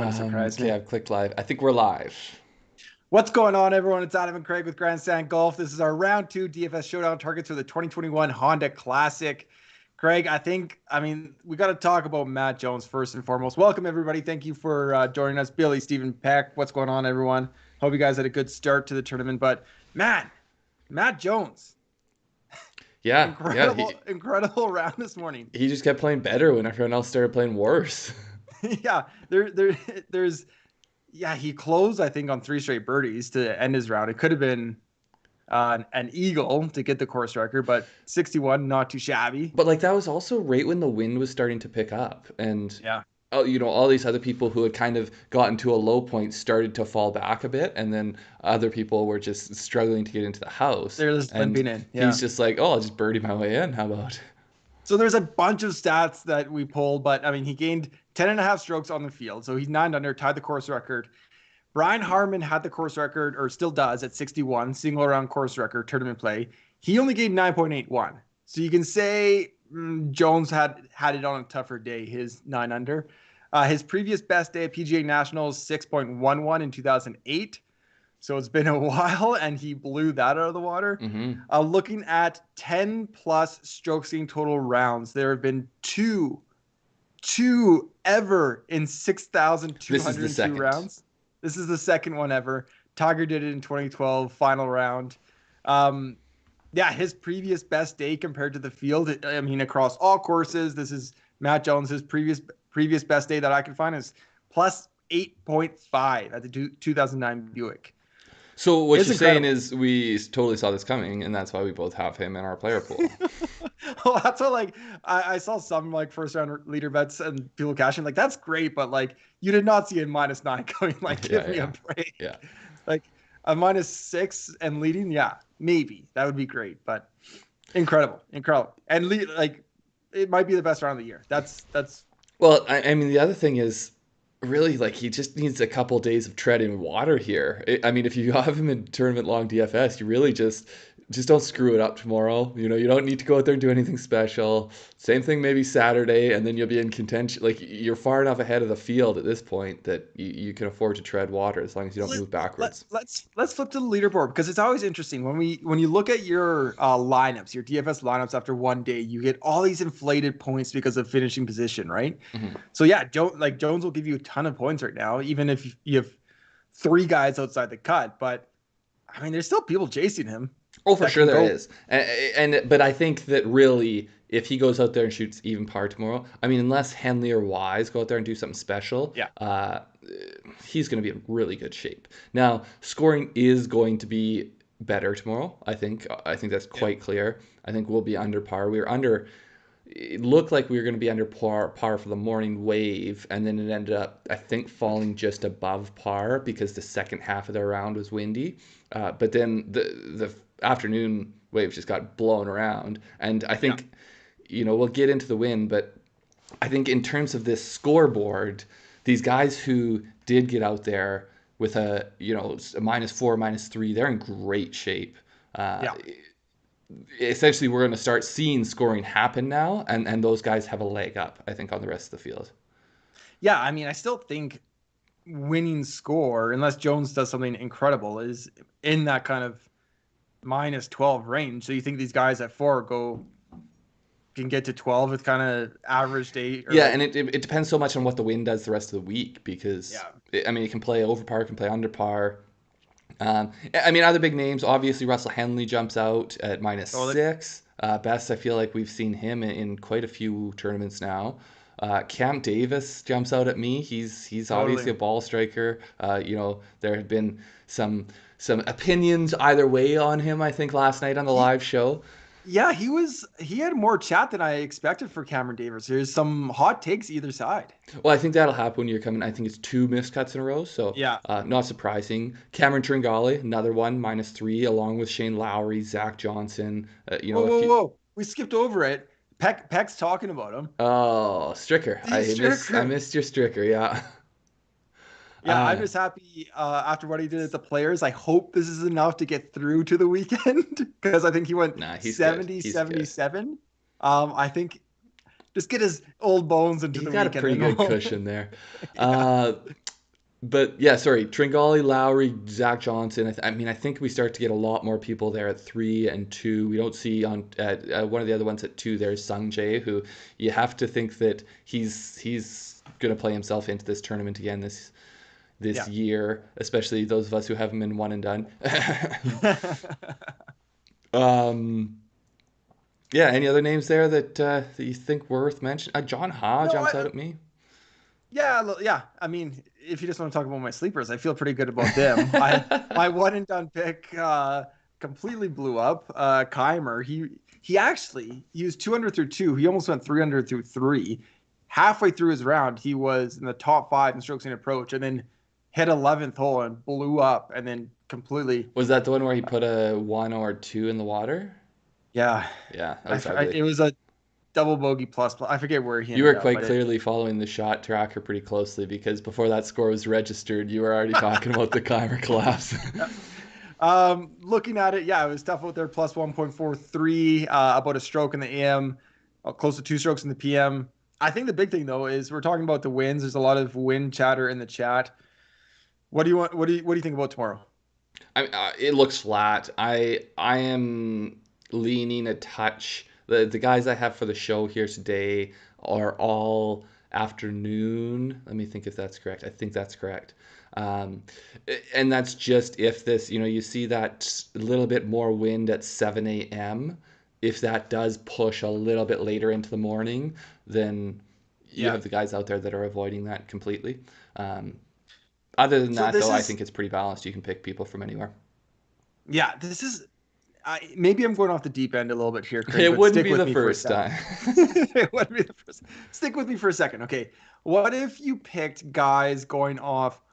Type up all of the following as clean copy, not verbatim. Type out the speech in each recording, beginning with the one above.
Wouldn't surprise Okay, me. I've clicked live. I think we're live. What's going on, everyone? It's Adam and Craig with Grandstand Golf. This is our round two DFS Showdown targets for the 2021 Honda Classic. Craig, we got to talk about Matt Jones first and foremost. Welcome, everybody. Thank you for joining us. Billy, Stephen, Peck, what's going on, everyone? Hope you guys had a good start to the tournament. But man, Matt Jones, Yeah, yeah. incredible round this morning. He just kept playing better when everyone else started playing worse. Yeah, there's yeah, he closed, I think, on three straight birdies to end his round. It could have been an eagle to get the course record, but 61, not too shabby. But like that was also right when the wind was starting to pick up, and Yeah, all these other people who had kind of gotten to a low point started to fall back a bit, and then other people were just struggling to get into the house. they're just And limping in. he's Yeah. just like, "Oh, I'll just birdie my way in. How about?" So there's a bunch of stats that we pulled, but I mean, he gained 10 and a half strokes on the field. So he's 9 under, tied the course record. Brian Harman had the course record, or still does, at 61, single around course record, tournament play. He only gained 9.81. So you can say Jones had it on a tougher day, his 9 under. His previous best day at PGA Nationals, 6.11 in 2008. So it's been a while, and he blew that out of the water. Hmm. Looking at 10 plus strokes gained total rounds, there have been two ever in This is the 6,202 second. rounds. This is the second one ever. Tiger did it in 2012, final round. Um, yeah, his previous best day compared to the field, I mean, across all courses, this is Matt Jones's previous best day that I can find is plus 8.5 at the 2009 Buick. So what It's you're saying incredible. is we totally saw this coming, and that's why we both have him in our player pool. Well, that's what like I saw some like first round leader bets and people cashing like that's great, but like you did not see a -9 going. Like, give Yeah, me a yeah, break. yeah. Like a -6 and leading, yeah, maybe that would be great, but incredible, and like it might be the best round of the year. That's Well, I mean, the other thing is really like he just needs a couple days of treading water here. I mean, if you have him in tournament long DFS, you really just don't screw it up tomorrow. You don't need to go out there and do anything special. Same thing maybe Saturday, and then you'll be in contention. Like you're far enough ahead of the field at this point that you can afford to tread water as long as you don't let, move backwards. let's flip to the leaderboard because it's always interesting when you look at your lineups, your DFS lineups after one day, you get all these inflated points because of finishing position, right? Hmm. So yeah, Jones will give you a ton of points right now, even if you have three guys outside the cut. But I mean, there's still people chasing him Oh, for that sure can there go. is, but I think that really, if he goes out there and shoots even par tomorrow, I mean, unless Henley or Wise go out there and do something special, Yeah, he's going to be in really good shape. Now, scoring is going to be better tomorrow. I think. I think that's yeah, quite clear. I think we'll be under par. We were under. It looked like we were going to be under par for the morning wave, and then it ended up, I think, falling just above par because the second half of the round was windy. But then the afternoon waves just got blown around, and I yeah. think we'll get into the wind, but I think in terms of this scoreboard, these guys who did get out there with a -4, -3, they're in great shape. Uh, Yeah. Essentially we're going to start seeing scoring happen now, and those guys have a leg up, I think, on the rest of the field. Yeah, I mean, I still think winning score, unless Jones does something incredible, is in that kind of -12 range. So you think these guys at four go can get to 12 with kind of average day or Yeah, like and it depends so much on what the wind does the rest of the week because yeah, I mean it can play over par, it can play under par. I mean, other big names, obviously Russell Henley jumps out at totally, -6. Best, I feel like we've seen him in quite a few tournaments now. Cam Davis jumps out at me. He's obviously totally. a ball striker. There have been some opinions either way on him, I think, last night on the He live show. Yeah, he had more chat than I expected for Cameron Davis. There's some hot takes either side. Well, I think that'll happen when you're coming. I think it's two missed cuts in a row, so Yeah. not surprising. Cameron Tringale, another one, -3, along with Shane Lowry, Zach Johnson. Whoa, A whoa, few. whoa. We skipped over it. Peck's talking about him. Oh, Stricker. Steve I Stricker. missed your Stricker, yeah. Yeah, I'm Uh, just happy after what he did at the Players. I hope this is enough to get through to the weekend because I think he went nah, he's good. 70, He's good. 77. I think just get his old bones into He's the got a weekend pretty and good we'll, cushion there. yeah. Uh, But yeah, sorry, Tringale, Lowry, Zach Johnson. I mean, I think we start to get a lot more people there at 3 and 2. We don't see on at one of the other ones at 2. There's Sung Jae, who you have to think that he's going to play himself into this tournament again this Yeah. year, especially those of us who have him in one and done. um, yeah. Any other names there that you think worth mentioning? John Ha No, jumps out at me. yeah. I mean, if you just want to talk about my sleepers, I feel pretty good about them. My one and done pick completely blew up. Keimer, he was 200 through 2. He almost went 300 through 3. Halfway through his round, he was in the top 5 in strokes and approach, and then hit 11th hole and blew up, and then completely. Was that the one where he put a 1 or 2 in the water? Yeah, Yeah, that was ugly. it was a double bogey plus. I forget where he You were ended up, quite but clearly following the shot tracker pretty closely because before that score was registered, you were already talking about the Keimer collapse. Looking at it, yeah, it was tough out there. Plus 1.43, about a stroke in the AM, close to 2 strokes in the PM. I think the big thing though is we're talking about the wins. There's a lot of win chatter in the chat. What do you want? What do you think about tomorrow? It looks flat. I am leaning a touch. The guys I have for the show here today are all afternoon. Let me think if that's correct. I think that's correct. Um, and that's just if this, you see that little bit more wind at 7 a.m. If that does push a little bit later into the morning, then you Yeah. have the guys out there that are avoiding that completely. Um, Other than So that, this though, I is think it's pretty balanced. You can pick people from anywhere. yeah. This is maybe I'm going off the deep end a little bit here, Craig, It but wouldn't stick be with the me for a first second. time. It wouldn't be the first. Stick with me for a second, okay? What if you picked guys going off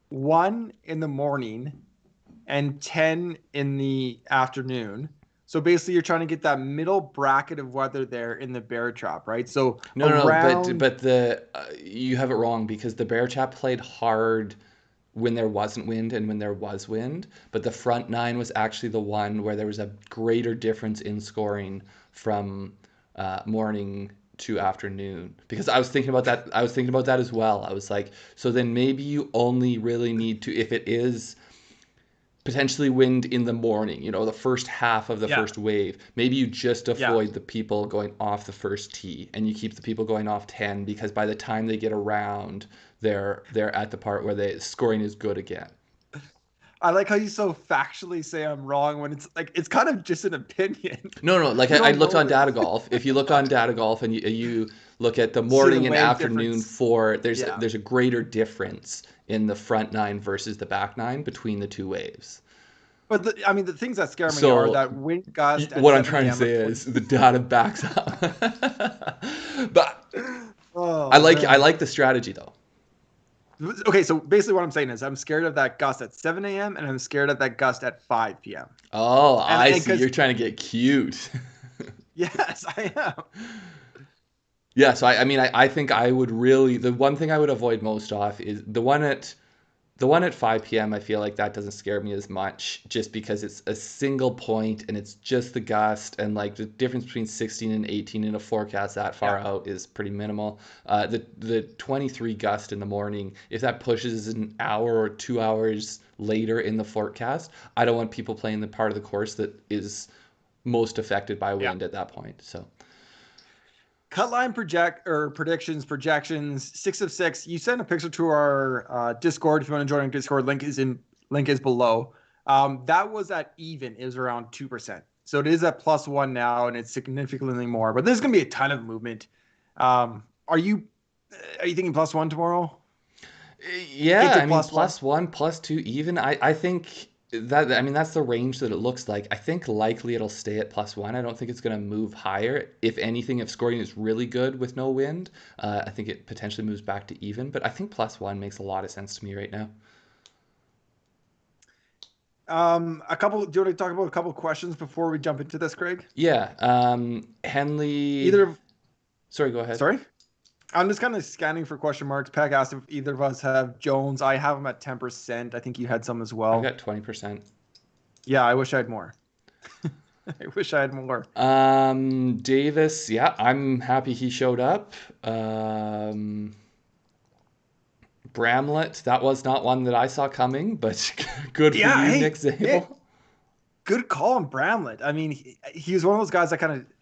1 in the morning and 10 in the afternoon? So basically, you're trying to get that middle bracket of weather there in the bear trap, right? So No, but around, the you have it wrong because the Bear Chat played hard when there wasn't wind and when there was wind, but the front nine was actually the one where there was a greater difference in scoring from morning to afternoon. Because I was thinking about that. I was thinking about that as well. I was like, so then maybe you only really need to, if it is potentially wind in the morning, the first half of the yeah, first wave. Maybe you just yeah. avoid the people going off the first tee and you keep the people going off 10 because by the time they get around, they're at the part where the scoring is good again. I like how you so factually say I'm wrong when it's like it's kind of just an opinion. No, like You I don't looked know on Data this. Golf. If you look on Data Golf and you look at the See the morning and wave afternoon difference. for Yeah. there's a greater difference in the front nine versus the back nine between the two waves. But I mean, the things that scare me are So that wind gust at what I'm 7 trying to a.m. say of is the data backs up. But 20. I Oh like I man. like the strategy though. Okay, so basically what I'm saying is I'm scared of that gust at 7 a.m. and I'm scared of that gust at 5 p.m. Oh, And I see. because You're trying to get cute. yes, I am. Yeah, so I think I would really the one thing I would avoid most off is the one at 5 p.m. I feel like that doesn't scare me as much just because it's a single point and it's just the gust and like the difference between 16 and 18 in a forecast that far Yeah. out is pretty minimal. The 23 gust in the morning, if that pushes an hour or 2 hours later in the forecast, I don't want people playing the part of the course that is most affected by Yeah. wind at that point. So Cut line projections 6 of 6. You sent a picture to our Discord. If you want to join our Discord, link is below. That was at even. It was around 2%. So it is at +1 now, and it's significantly more. But there's going to be a ton of movement. Are you thinking +1 tomorrow? Get yeah, to I mean, +1. +1, +2, even. I think that's the range that it looks like. I think likely it'll stay at +1. I don't think it's going to move higher. If anything, if scoring is really good with no wind, I think it potentially moves back to even. But I think +1 makes a lot of sense to me right now. A couple. Do you want to talk about a couple questions before we jump into this, Craig? Yeah, Henley. Either of, Sorry, go ahead. sorry. I'm just kind of scanning for question marks. Peck asked if either of us have Jones. I have him at 10%. I think you had some as I've well. got 20%. Yeah, I wish I had more. I wish I had more. Davis, yeah, I'm happy he showed up. Bramlett, that was not one that I saw coming, but good for Yeah, you, hey, Nick Zabel. good call on Bramlett. I mean, he was one of those guys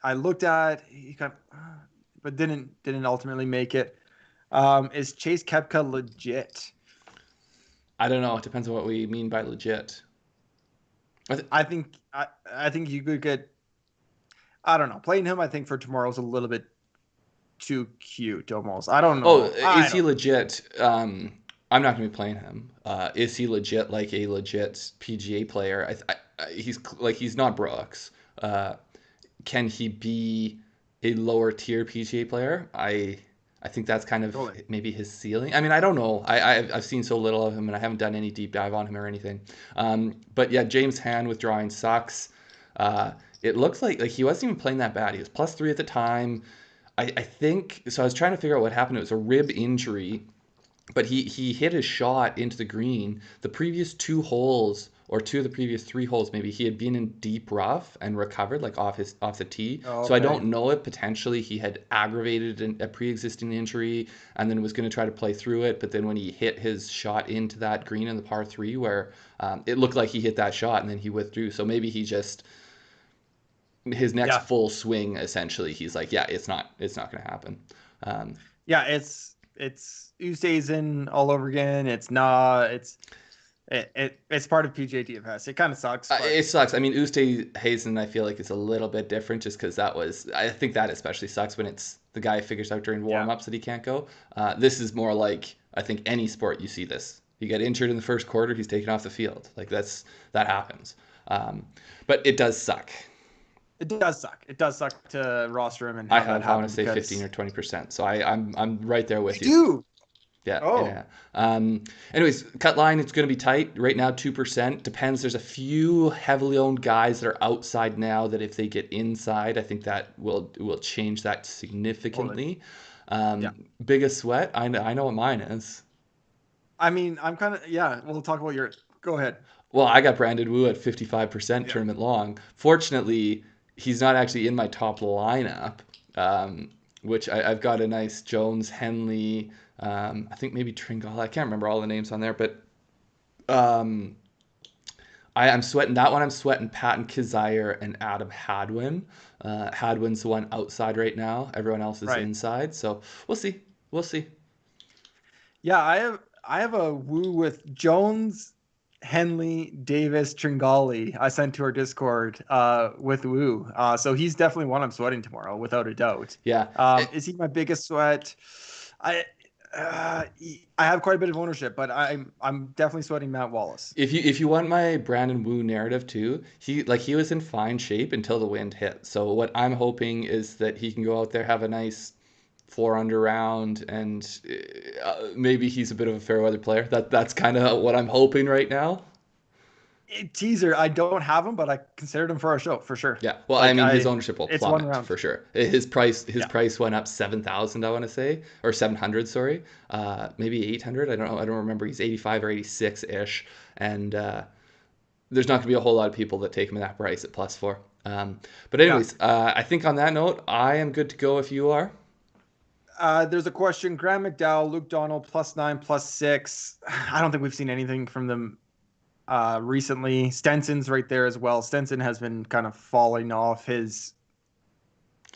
I looked at, he kind of, but didn't ultimately make it. Is Chase Koepka legit? I don't know. It depends on what we mean by legit. I think you could get. I don't know. Playing him, I think for tomorrow is a little bit too cute, almost. I don't Oh, know. is he legit? I'm not going to be playing him. Is he legit, like a legit PGA player? He's not Brooks. Can he be a lower tier PGA player? I think that's kind of Totally. maybe his ceiling. I mean, I don't know. I've seen so little of him, and I haven't done any deep dive on him or anything. But yeah, James Hand withdrawing sucks. It looks like he wasn't even playing that bad. He was +3 at the time. I think so. I was trying to figure out what happened. It was a rib injury, but he hit his shot into the green. The previous 2 holes, or 2 of the previous 3 holes, maybe he had been in deep rough and recovered like off the tee. Oh, so I okay. don't know if potentially he had aggravated a pre-existing injury and then was going to try to play through it. But then when he hit his shot into that green in the par 3, where it looked like he hit that shot and then he withdrew. So maybe he just his next Yeah. full swing, essentially, he's like, yeah, it's not going to happen. Yeah, it's Ustazen all over again. It's not. It's part of PGA DFS. It kind of sucks. But It sucks. I mean, Hazen, I feel like it's a little bit different just because I think that especially sucks when it's the guy figures out during warm-ups that he can't go. This is more like, I think any sport you see this. You get injured in the first quarter, he's taken off the field. Like that happens. But it does suck. It does suck. It does suck to roster him and I have that want to happen say because 15 or 20%. So I'm right there with you. do. Yeah. Oh. Yeah. Anyways, cut line, it's going to be tight. Right now, 2%. Depends. There's a few heavily owned guys that are outside now that if they get inside, I think that will change that significantly. Biggest sweat, I know what mine is. I mean, I'm kind of, yeah, we'll talk about your, go ahead. Well, I got Brandon Wu at 55% tournament long. Fortunately, he's not actually in my top lineup, which I've got a nice Jones, Henley, I think maybe Tringale. I can't remember all the names on there, but I'm sweating that one. I'm sweating Patton Kizzire and Adam Hadwin. Hadwin's the one outside right now. Everyone else is inside. So we'll see. We'll see. Yeah, I have a Woo with Jones, Henley, Davis, Tringale. I sent to our Discord with Woo. So he's definitely one I'm sweating tomorrow, without a doubt. Yeah. Is he my biggest sweat? I have quite a bit of ownership, but I'm definitely sweating Matt Wallace. If you want my Brandon Wu narrative too, he was in fine shape until the wind hit. So what I'm hoping is that he can go out there, have a nice 4-under round, and maybe he's a bit of a fair weather player. That's kind of what I'm hoping right now. Teaser, I don't have him, but I considered him for our show for sure. Yeah, well, like, I mean, his ownership will plummet for sure. His price went up 7,000, I want to say, or 700, sorry, maybe 800. I don't remember. He's 85 or 86 ish, and there's not going to be a whole lot of people that take him at that price at +4. But anyways, I think on that note, I am good to go if you are. There's a question. Graham McDowell, Luke Donald, +9, +6. I don't think we've seen anything from them recently. Stenson's right there as well. Stenson has been kind of falling off his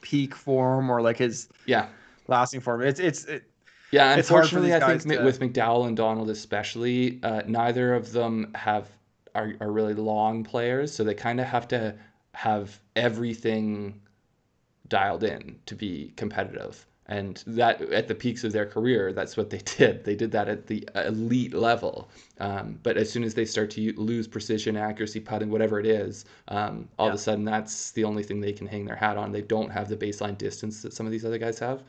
peak form, or like his lasting form. Yeah, unfortunately, I think with McDowell and Donald especially, neither of them are really long players, so they kind of have to have everything dialed in to be competitive. And that at the peaks of their career, that's what they did. They did that at the elite level. But as soon as they start to lose precision, accuracy, putting, whatever it is, all of a sudden that's the only thing they can hang their hat on. They don't have the baseline distance that some of these other guys have.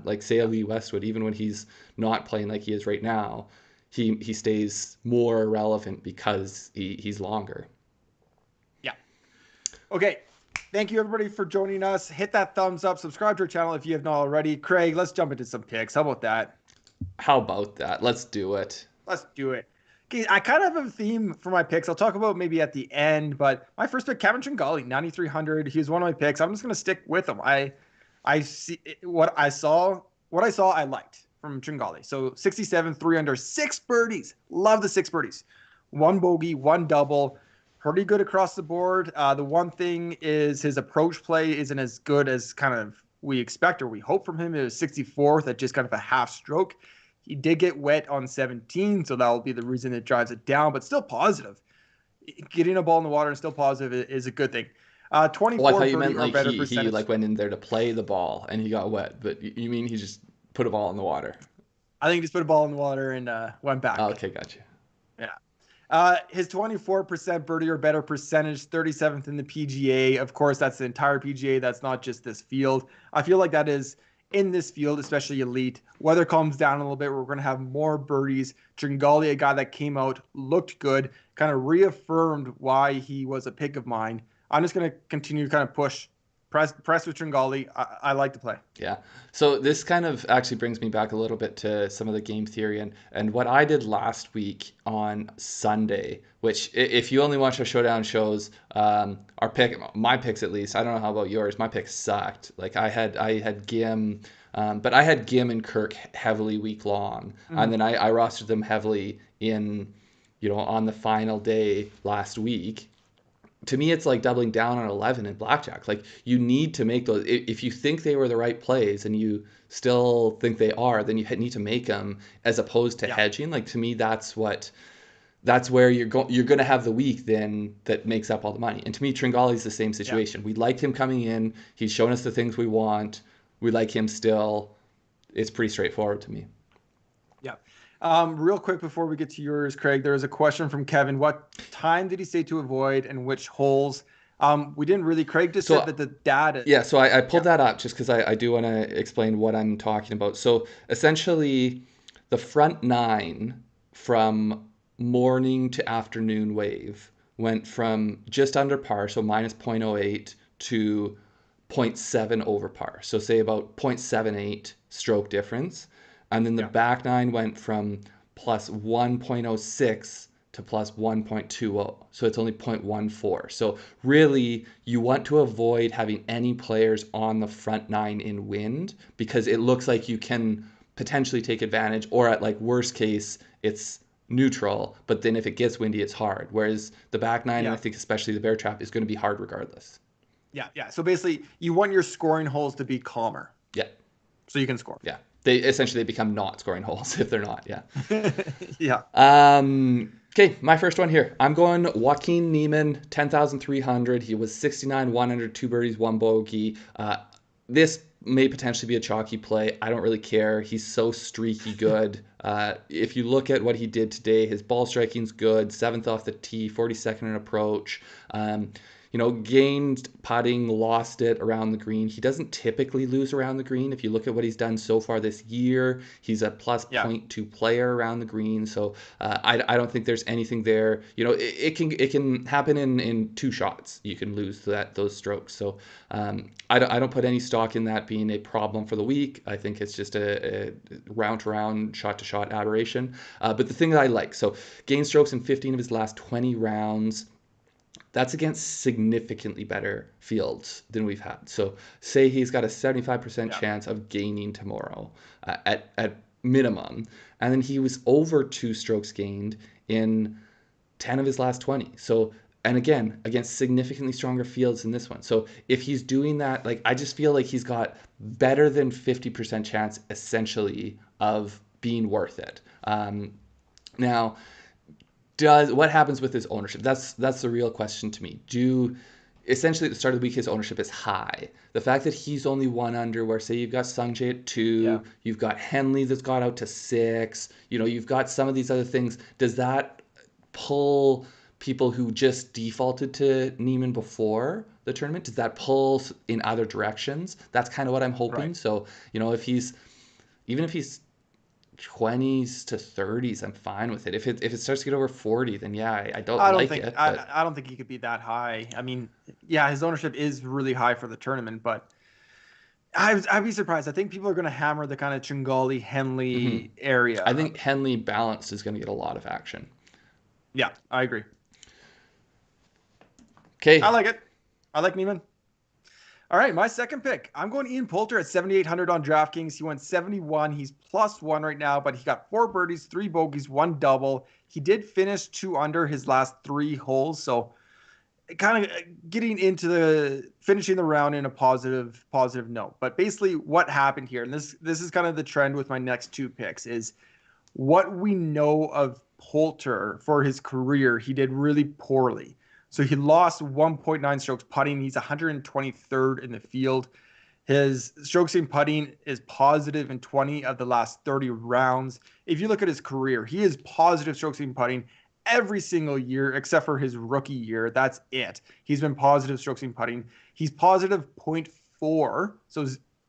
Like say Lee Westwood, even when he's not playing like he is right now, he stays more relevant because he's longer. Yeah. Okay. Thank you, everybody, for joining us. Hit that thumbs up. Subscribe to our channel if you have not already. Craig, let's jump into some picks. How about that? Let's do it. Let's do it. Okay, I kind of have a theme for my picks. I'll talk about maybe at the end, but my first pick, Kevin Tringale, 9,300. He was one of my picks. I'm just going to stick with him. I see what I saw, I liked. from Tringale. So 67, 3 under, 6 birdies. Love the 6 birdies. 1 bogey, 1 double. Pretty good across the board. The one thing is his approach play isn't as good as kind of we expect or we hope from him. It was 64th at just kind of a half stroke. He did get wet on 17, so that will be the reason it drives it down, but still positive. Getting a ball in the water and still positive is a good thing. Oh, I 24 thought you birdie meant or like better he percentage. like went in there to play the ball and he got wet, but you mean he just put a ball in the water? I think he just put a ball in the water and went back. Oh, okay, gotcha. Yeah. His 24% birdie or better percentage, 37th in the PGA. Of course, that's the entire PGA. That's not just this field. I feel like that is in this field, especially elite. Weather calms down a little bit. We're going to have more birdies. Tringale, a guy that came out, looked good, kind of reaffirmed why he was a pick of mine. I'm just going to continue to kind of press with Tringale. I like to play. Yeah. So this kind of actually brings me back a little bit to some of the game theory and what I did last week on Sunday, which if you only watch our showdown shows, my picks at least, I don't know how about yours, my picks sucked. Like I had Gim, but I had Gim and Kirk heavily week long. And then I rostered them heavily in, on the final day last week. To me, it's like doubling down on 11 in blackjack. Like you need to make those. If you think they were the right plays and you still think they are, then you need to make them as opposed to hedging. Like to me, that's where you're going to have the week then that makes up all the money. And to me, Tringale's the same situation. We liked him coming in. He's shown us the things we want. We like him still. It's pretty straightforward to me. Yeah. Real quick before we get to yours, Craig, there was a question from Kevin. What time did he say to avoid and which holes? We didn't really. Craig just said that the data. Yeah, so I pulled that up just because I do want to explain what I'm talking about. So essentially, the front 9 from morning to afternoon wave went from just under par, so minus 0.08, to 0.7 over par. So say about 0.78 stroke difference. And then the back 9 went from plus 1.06 to plus 1.20. So it's only 0.14. So really, you want to avoid having any players on the front 9 in wind because it looks like you can potentially take advantage, or at like worst case, it's neutral. But then if it gets windy, it's hard. Whereas the back 9, and I think especially the bear trap, is going to be hard regardless. Yeah. So basically, you want your scoring holes to be calmer. Yeah. So you can score. Yeah. They essentially become not scoring holes if they're not. Yeah. Yeah. Okay, my first one here. I'm going Joaquin Niemann, 10,300. He was 69, 100, 2 birdies, 1 bogey. This may potentially be a chalky play. I don't really care. He's so streaky good. If you look at what he did today, his ball striking's good. 7th off the tee, 42nd in approach. Gained putting, lost it around the green. He doesn't typically lose around the green. If you look at what he's done so far this year, he's a plus 0.2 player around the green. So I don't think there's anything there. It can happen in 2 shots. You can lose those strokes. So I don't put any stock in that being a problem for the week. I think it's just a round-to-round, shot-to-shot aberration. But the thing that I like, so gained strokes in 15 of his last 20 rounds. That's against significantly better fields than we've had. So say he's got a 75% chance of gaining tomorrow at minimum. And then he was over 2 strokes gained in 10 of his last 20. So, and again, against significantly stronger fields than this one. So if he's doing that, like I just feel like he's got better than 50% chance essentially of being worth it. Now, what happens with his ownership? That's the real question to me. Essentially at the start of the week his ownership is high. The fact that he's only 1 under, where say you've got Sungjae at 2, you've got Henley that's got out to 6, you've got some of these other things. Does that pull people who just defaulted to Niemann before the tournament? Does that pull in other directions? That's kind of what I'm hoping. Right. So, if he's 20s to 30s, I'm fine with it. If it starts to get over 40, then I don't like it. I don't think he could be that high. I mean, his ownership is really high for the tournament, but I'd be surprised. I think people are going to hammer the kind of Tringale Henley area. I think Henley balanced is going to get a lot of action. Yeah, I agree. Okay. I like it. I like Niemann. All right, my second pick. I'm going Ian Poulter at 7,800 on DraftKings. He went 71. He's +1 right now, but he got 4 birdies, 3 bogeys, 1 double. He did finish 2 under his last 3 holes, so kind of getting into the finishing the round in a positive note. But basically, what happened here, and this is kind of the trend with my next 2 picks, is what we know of Poulter for his career. He did really poorly. So he lost 1.9 strokes putting. He's 123rd in the field. His strokes in putting is positive in 20 of the last 30 rounds. If you look at his career, he is positive strokes in putting every single year except for his rookie year. That's it. He's been positive strokes in putting. He's positive 0.4, so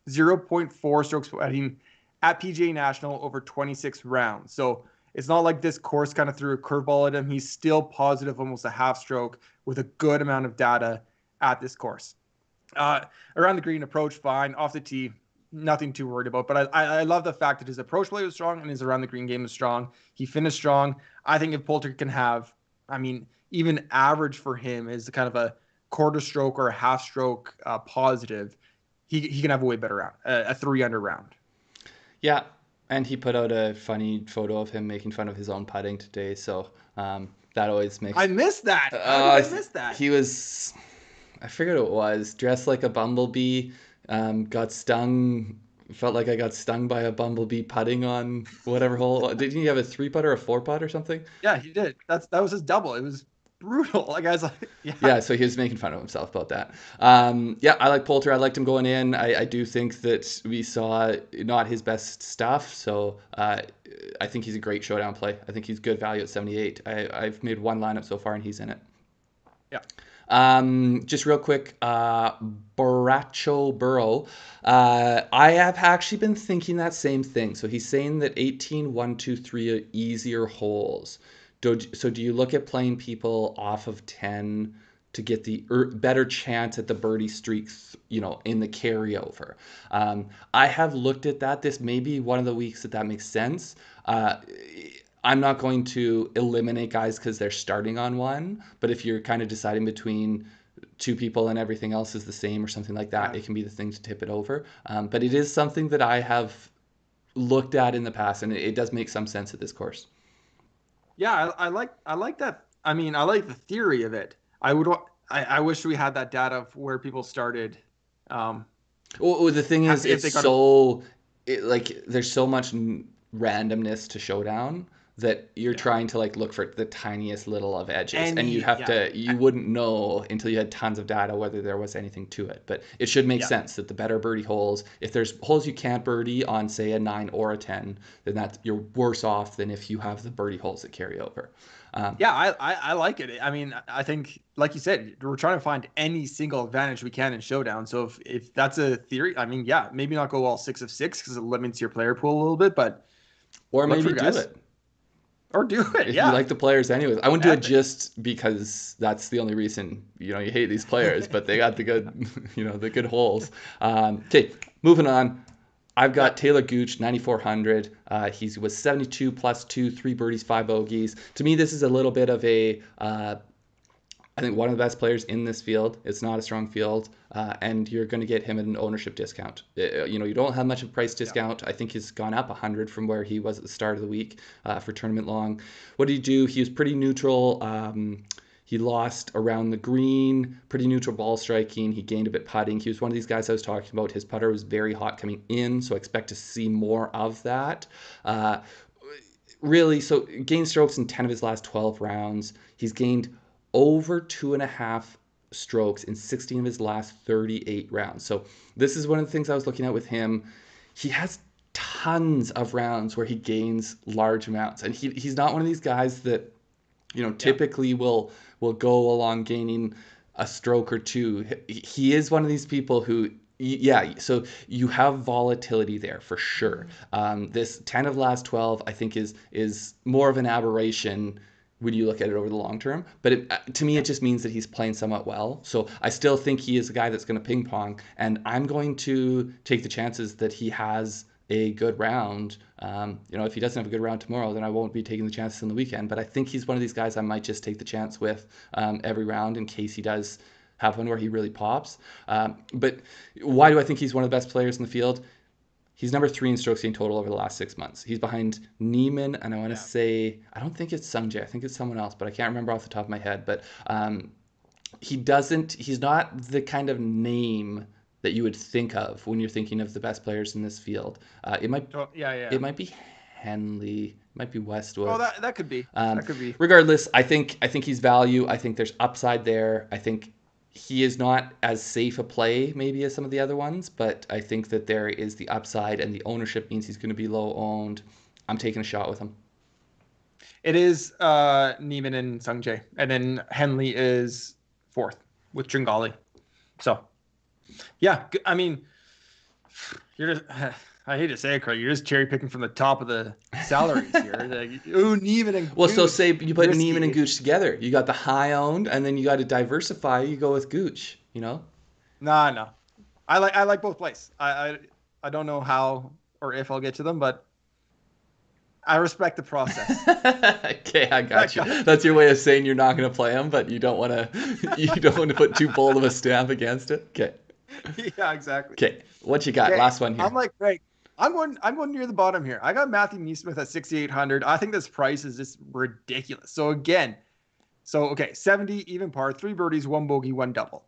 0.4 strokes putting at PGA National over 26 rounds. So it's not like this course kind of threw a curveball at him. He's still positive, almost a half stroke with a good amount of data at this course. Around the green, approach fine. Off the tee, nothing too worried about. But I love the fact that his approach play was strong and his around the green game was strong. He finished strong. I think if Poulter can have, even average for him is kind of a quarter stroke or a half stroke positive, he can have a way better round, a 3 under round. Yeah, and he put out a funny photo of him making fun of his own putting today, so that always makes... I missed that. How did I miss that? He was, I forget what it was, dressed like a bumblebee, got stung, felt like I got stung by a bumblebee putting on whatever hole. Didn't he have a 3-putt or a 4-putt or something? Yeah, he did. That was his double. It was brutal. Like, I was like, yeah, so he was making fun of himself about that. Yeah, I like Poulter. I liked him going in. I do think that we saw not his best stuff, so I think he's a great showdown play. I think he's good value at 78. I've made 1 lineup so far, and he's in it. Yeah. Just real quick, Baracho Burrow. I have actually been thinking that same thing. So he's saying that 18, 1, 2, 3 are easier holes. So do you look at playing people off of 10 to get the better chance at the birdie streaks, in the carryover? I have looked at that. This may be one of the weeks that makes sense. I'm not going to eliminate guys because they're starting on 1, but if you're kind of deciding between 2 people and everything else is the same or something like that, It can be the thing to tip it over. But it is something that I have looked at in the past, and it does make some sense at this course. Yeah, I like that. I like the theory of it. I wish we had that data of where people started. Well, the thing is, there's so much randomness to Showdown that you're trying to look for the tiniest little of edges, and you wouldn't know until you had tons of data whether there was anything to it. But it should make sense that the better birdie holes, if there's holes you can't birdie on, say, a 9 or a 10, then you're worse off than if you have the birdie holes that carry over. I like it. I think, like you said, we're trying to find any single advantage we can in Showdown. So if that's a theory, maybe not go all 6 of 6 because it limits your player pool a little bit, but or maybe do it. Or do it, if you like the players anyways. I wouldn't do it just because that's the only reason, you hate these players, but they got the good, the good holes. Okay, moving on. I've got Talor Gooch, 9,400. He was 72 plus 2, 3 birdies, 5 bogeys. To me, this is a little bit of I think one of the best players in this field. It's not a strong field, and you're going to get him at an ownership discount. You don't have much of a price discount. I think he's gone up 100 from where he was at the start of the week for tournament long. What did he do? He was pretty neutral. He lost around the green, pretty neutral ball striking. He gained a bit putting. He was one of these guys I was talking about. His putter was very hot coming in, so I expect to see more of that. Really, so gained strokes in 10 of his last 12 rounds. He's gained over 2.5 strokes in 16 of his last 38 rounds. So this is one of the things I was looking at with him. He has tons of rounds where he gains large amounts, and he's not one of these guys that typically will go along gaining a stroke or 2. He is one of these people who, so you have volatility there for sure. This 10 of last 12 I think is more of an aberration when you look at it over the long term. But to me, it just means that he's playing somewhat well. So I still think he is a guy that's going to ping pong, and I'm going to take the chances that he has a good round. If he doesn't have a good round tomorrow, then I won't be taking the chances on the weekend. But I think he's one of these guys I might just take the chance with every round in case he does have one where he really pops. But why do I think he's one of the best players in the field? He's number 3 in strokes gained total over the last 6 months. He's behind Niemann, and I want to say, I don't think it's Sungjae. I think it's someone else, but I can't remember off the top of my head. But he's not the kind of name that you would think of when you're thinking of the best players in this field. It might be Henley, it might be Westwood. Oh, that could be. That could be. Regardless, I think he's value. I think there's upside there. I think he is not as safe a play maybe as some of the other ones, but I think that there is the upside, and the ownership means he's going to be low owned. I'm taking a shot with him. It is Niemann and Sungjae, and then Henley is 4th with Tringale. So, yeah, I mean, you're just, I hate to say it, Craig, you're just cherry picking from the top of the salaries here. Like, ooh, Niemann and Gooch. Well, so say you put Niemann and Gooch together. You got the high owned, and then you got to diversify. You go with Gooch, you know? No. I like both plays. I don't know how or if I'll get to them, but I respect the process. Okay, I got you. That's your way of saying you're not going to play him, but you don't want to put too bold of a stamp against it. Okay. Yeah, exactly. Okay, what you got? Last one here. I'm like, Greg, I'm going near the bottom here. I got Matthew NeSmith at 6,800. I think this price is just ridiculous. So again, 70 even par, 3 birdies, 1 bogey, 1 double.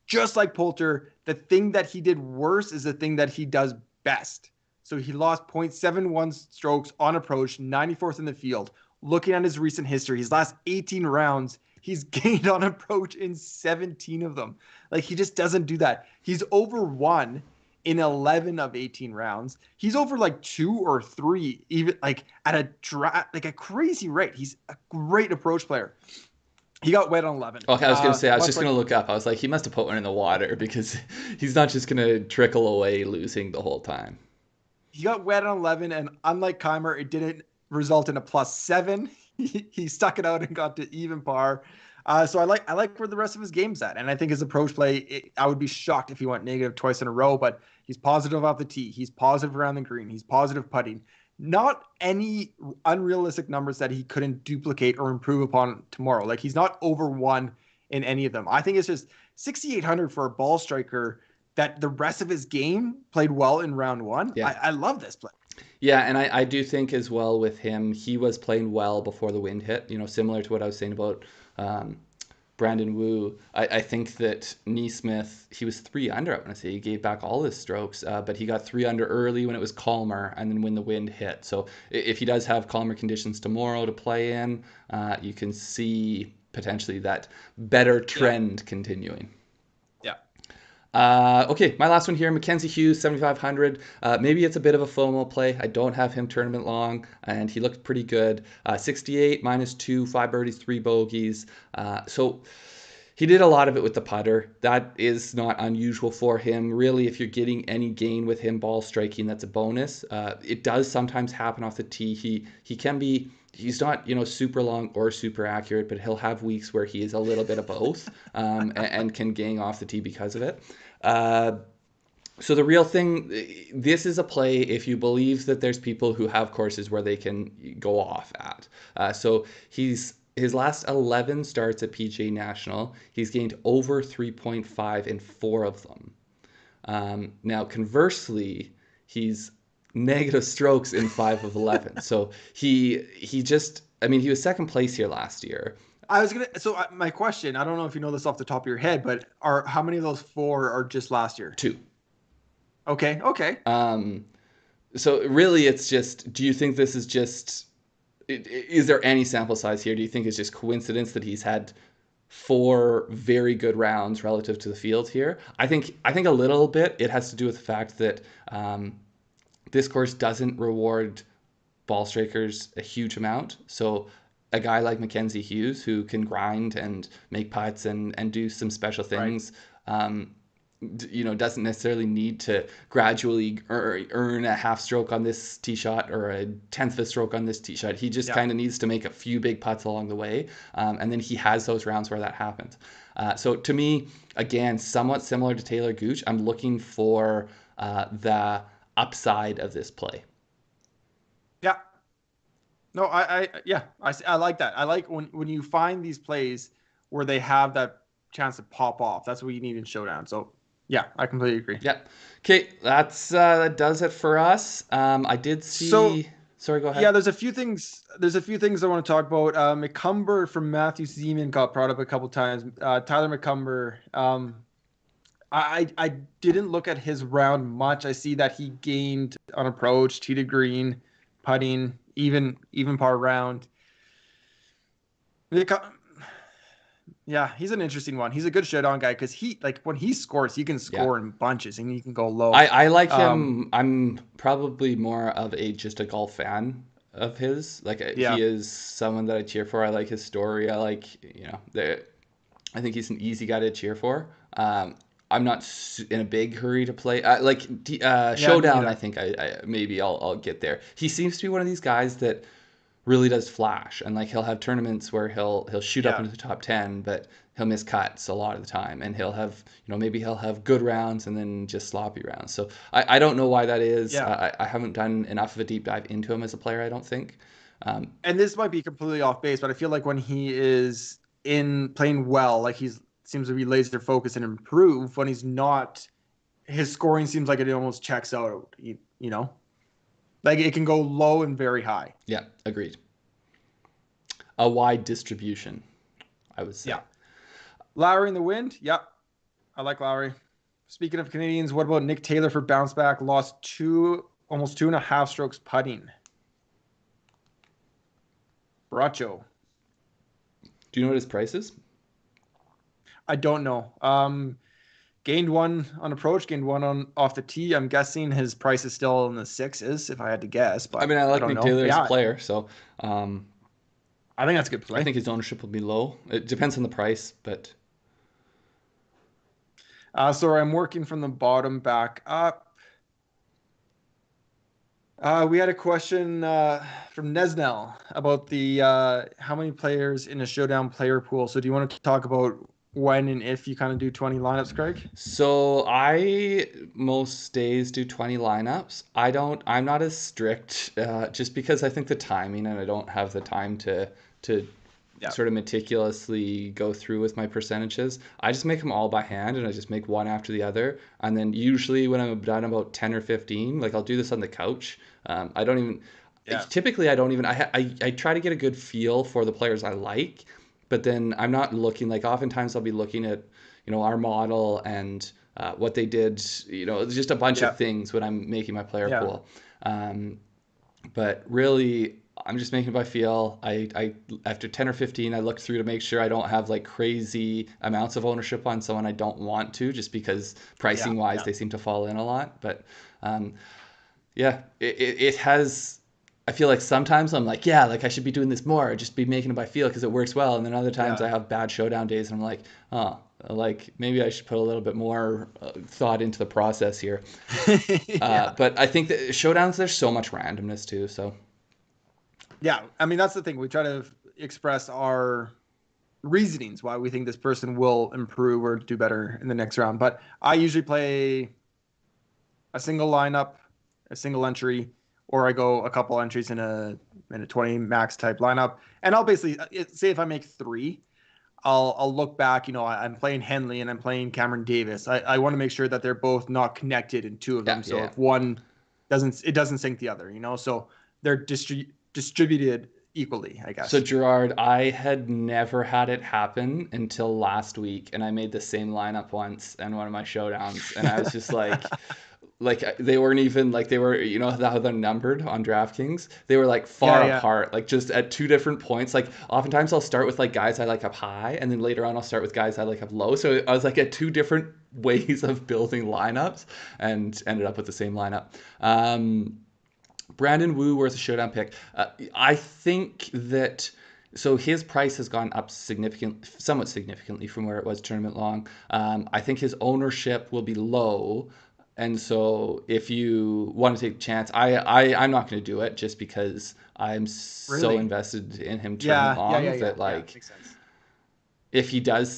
Just like Poulter, the thing that he did worse is the thing that he does best. So he lost 0.71 strokes on approach, 94th in the field. Looking at his recent history, his last 18 rounds, he's gained on approach in 17 of them. Like, he just doesn't do that. He's over 1 in 11 of 18 rounds. He's over like 2 or 3, even like at a crazy rate. He's a great approach player. He got wet on 11. Okay, I was going to say, I was just going to look up. I was like, he must have put one in the water, because he's not just going to trickle away losing the whole time. He got wet on 11, and unlike Keimer, it didn't result in a +7. He stuck it out and got to even par. So I like where the rest of his game's at. And I think his approach play, I would be shocked if he went negative twice in a row, but he's positive off the tee. He's positive around the green. He's positive putting. Not any unrealistic numbers that he couldn't duplicate or improve upon tomorrow. Like, he's not over 1 in any of them. I think it's just 6,800 for a ball striker that the rest of his game played well in round 1. Yeah. I love this play. Yeah, and I do think as well with him, he was playing well before the wind hit, similar to what I was saying about Brandon Wu. I think that NeSmith, he was 3 under, I want to say. He gave back all his strokes, but he got 3 under early when it was calmer, and then when the wind hit. So if he does have calmer conditions tomorrow to play in, you can see potentially that better trend continuing. Okay, my last one here, Mackenzie Hughes, 7,500. Maybe it's a bit of a FOMO play. I don't have him tournament long, and he looked pretty good. 68, -2, 5 birdies, 3 bogeys. So he did a lot of it with the putter. That is not unusual for him. Really, if you're getting any gain with him ball striking, that's a bonus. It does sometimes happen off the tee. He can be... He's not, super long or super accurate, but he'll have weeks where he is a little bit of both and can gang off the tee because of it. So the real thing, this is a play if you believe that there's people who have courses where they can go off at. So his last 11 starts at PGA National, he's gained over 3.5 in 4 of them. Now, conversely, he's negative strokes in 5 of 11. So he was second place here last year. My question, I don't know if you know this off the top of your head, but how many of those 4 are just last year? 2. Okay. So really it's just, do you think this is just, is there any sample size here? Do you think it's just coincidence that he's had 4 very good rounds relative to the field here? I think a little bit it has to do with the fact that this course doesn't reward ball strikers a huge amount. So a guy like Mackenzie Hughes, who can grind and make putts and do some special things, doesn't necessarily need to gradually earn a half stroke on this tee shot or a 10th of a stroke on this tee shot. He just kind of needs to make a few big putts along the way. And then he has those rounds where that happens. So to me, again, somewhat similar to Talor Gooch, I'm looking for the upside of this play. Yeah. No, I like that. I like when you find these plays where they have that chance to pop off. That's what you need in Showdown. So yeah, I completely agree. Yep. Okay, that does it for us. I did So see. Sorry, go yeah, ahead. there's a few things. There's a few things I want to talk about. McCumber from Matthew Zeman got brought up a couple times. Tyler McCumber. I didn't look at his round much. I see that he gained on approach, tee to green, putting, even par round. Yeah, he's an interesting one. He's a good showdown guy because when he scores, he can Yeah. score in bunches and he can go low. I like Um, him. I'm probably more of just a golf fan of his. Like yeah, he is someone that I cheer for. I like his story. I like I think he's an easy guy to cheer for. I'm not in a big hurry to play. yeah, me Showdown. I neither. think maybe I'll get there. He seems to be one of these guys that really does flash, and like he'll have tournaments where he'll shoot up Yeah, into the top 10, but he'll miss cuts a lot of the time, and he'll have maybe he'll have good rounds and then just sloppy rounds. So I don't know why that is. yeah. I haven't done enough of a deep dive into him as a player, I don't think. And this might be completely off base, but I feel like when he is in playing well, like he's seems to be laser focused and improve. When he's not, his scoring seems like it almost checks out. You know, like it can go low and very high. Yeah, agreed. A wide distribution, I would say. Yeah. Lowry in the wind. Yep. I like Lowry. Speaking of Canadians, what about Nick Taylor for bounce back? Lost almost 2.5 strokes putting. Bracho. Do you know what his price is? I don't know. Gained one on approach, gained one on off the tee. I'm guessing his price is still in the sixes, if I had to guess, I but mean, I I like don't Nick know. Taylor as a Yeah, player, so um, I think that's a good I play. think his ownership will be low. It depends on the price, but So I'm working from the bottom back up. We had a question from Nesnell about the how many players in a showdown player pool. So do you want to talk about when and if you kind of do 20 lineups, Craig? so I most days do 20 lineups. I'm not as strict just because I think the timing and I don't have the time to Yeah. sort of meticulously go through with my percentages. I just make them all by hand and I just make one after the other. And then usually when I'm done about 10 or 15, like I'll do this on the couch. I don't even Yeah. typically I don't even I try to get a good feel for the players I like, but then I'm not looking like oftentimes I'll be looking at our model and what they did, just a bunch Yeah. of things when I'm making my player Yeah. pool. Um, but really I'm just making it by feel. I after 10 or 15 I look through to make sure I don't have like crazy amounts of ownership on someone I don't want to, just because Yeah. pricing wise Yeah. they seem to fall in a lot. But yeah, it has. I feel like sometimes I'm like, yeah, like I should be doing this more, just be making it by feel because it works well. And then other times Yeah. I have bad showdown days and I'm like, oh, like maybe I should put a little bit more thought into the process here. Yeah. But I think that showdowns, there's so much randomness too. So Yeah. I mean, that's the thing. We try to express our reasonings why we think this person will improve or do better in the next round. But I usually play a single lineup, a single entry, or I go a couple entries in a 20 max type lineup. And I'll basically say if I make three, I'll look back. I'm playing Henley and I'm playing Cameron Davis. I want to make sure that they're both not connected in two of yeah, them. So yeah. if one doesn't, it doesn't sync the other. So they're distributed equally, I So guess. Gerard, I had never had it happen until last week, and I made the same lineup once in one of my showdowns, and I was just like they weren't even like they were, how they're numbered on DraftKings. They were like Yeah, far yeah, apart, like just at two different points. Like oftentimes I'll start with like guys I like up high, and then later on I'll start with guys I like up low. So I was like at two different ways of building lineups, and ended up with the same lineup. Brandon Wu worth a showdown pick. I think that so his price has gone up somewhat significantly from where it was tournament long. I think his ownership will be low, and so if you want to take a chance, I'm not going to do it just because I'm so really. invested in him tournament Yeah, yeah, yeah, long yeah, that yeah. like Makes sense.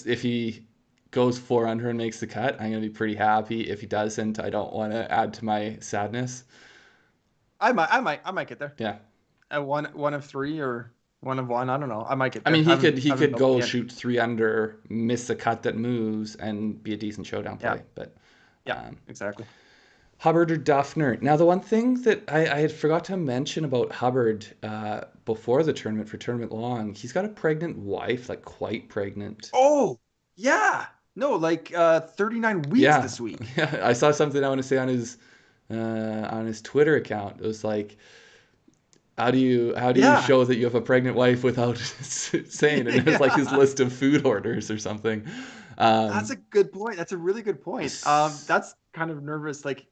if he goes 4 under and makes the cut, I'm going to be pretty happy. If he doesn't, I don't want to add to my sadness. I might get there. Yeah. At one of three or. 1 of 1. I don't know. I might get I there. mean, he Haven't could built go it in. shoot 3 under, miss a cut that moves, and be a decent showdown Yeah. play. But Yeah. Exactly. Hubbard or Duffner. Now, the one thing that I had forgot to mention about Hubbard before the tournament for tournament long, he's got a pregnant wife, like quite pregnant. Oh, yeah. No, like 39 weeks Yeah, this week. yeah. I saw something I want to say on his Twitter account. It was like, how do you Yeah. show that you have a pregnant wife without saying it? And it was like his Yeah. list of food orders or something. That's Um, a good point. That's a really good point. That's kind of nervous. Like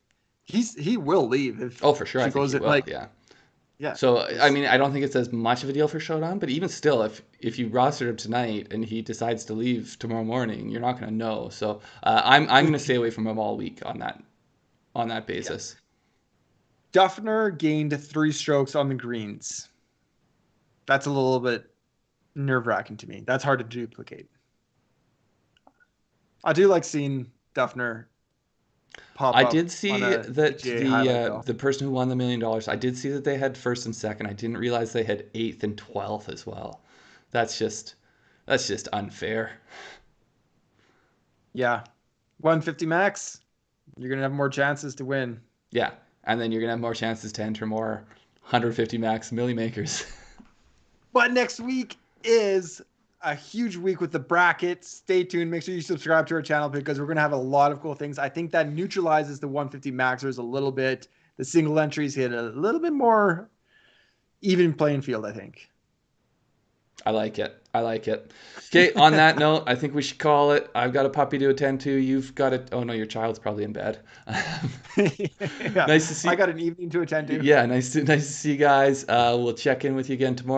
he will leave if oh, for sure, I she think goes he in will. like Yeah. yeah. So I 'Cause- mean, I don't think it's as much of a deal for Showdown, but even still, if you roster him tonight and he decides to leave tomorrow morning, you're not going to know. So I'm going to stay away from him all week on that yeah. basis. Duffner gained 3 strokes on the greens. That's a little bit nerve-wracking to me. That's hard to duplicate. I do like seeing Duffner pop I up did on see a that PGA highlight though. the person who won the $1 million, I did see that they had first and second. I didn't realize they had eighth and 12th as well. That's just unfair. Yeah. 150 max. You're going to have more chances to win. Yeah, and then you're gonna have more chances to enter more 150 max milli makers. But next week is a huge week with the bracket. Stay tuned. Make sure you subscribe to our channel because we're going to have a lot of cool things. I think that neutralizes the 150 maxers a little bit. The single entries hit a little bit more even playing field, I think. I like it. I like it. Okay, on that note, I think we should call it. I've got a puppy to attend to. You've got it. Oh no, your child's probably in bed. Yeah, Nice to see. I got an evening to attend to. Yeah, nice to see you guys. We'll check in with you again tomorrow.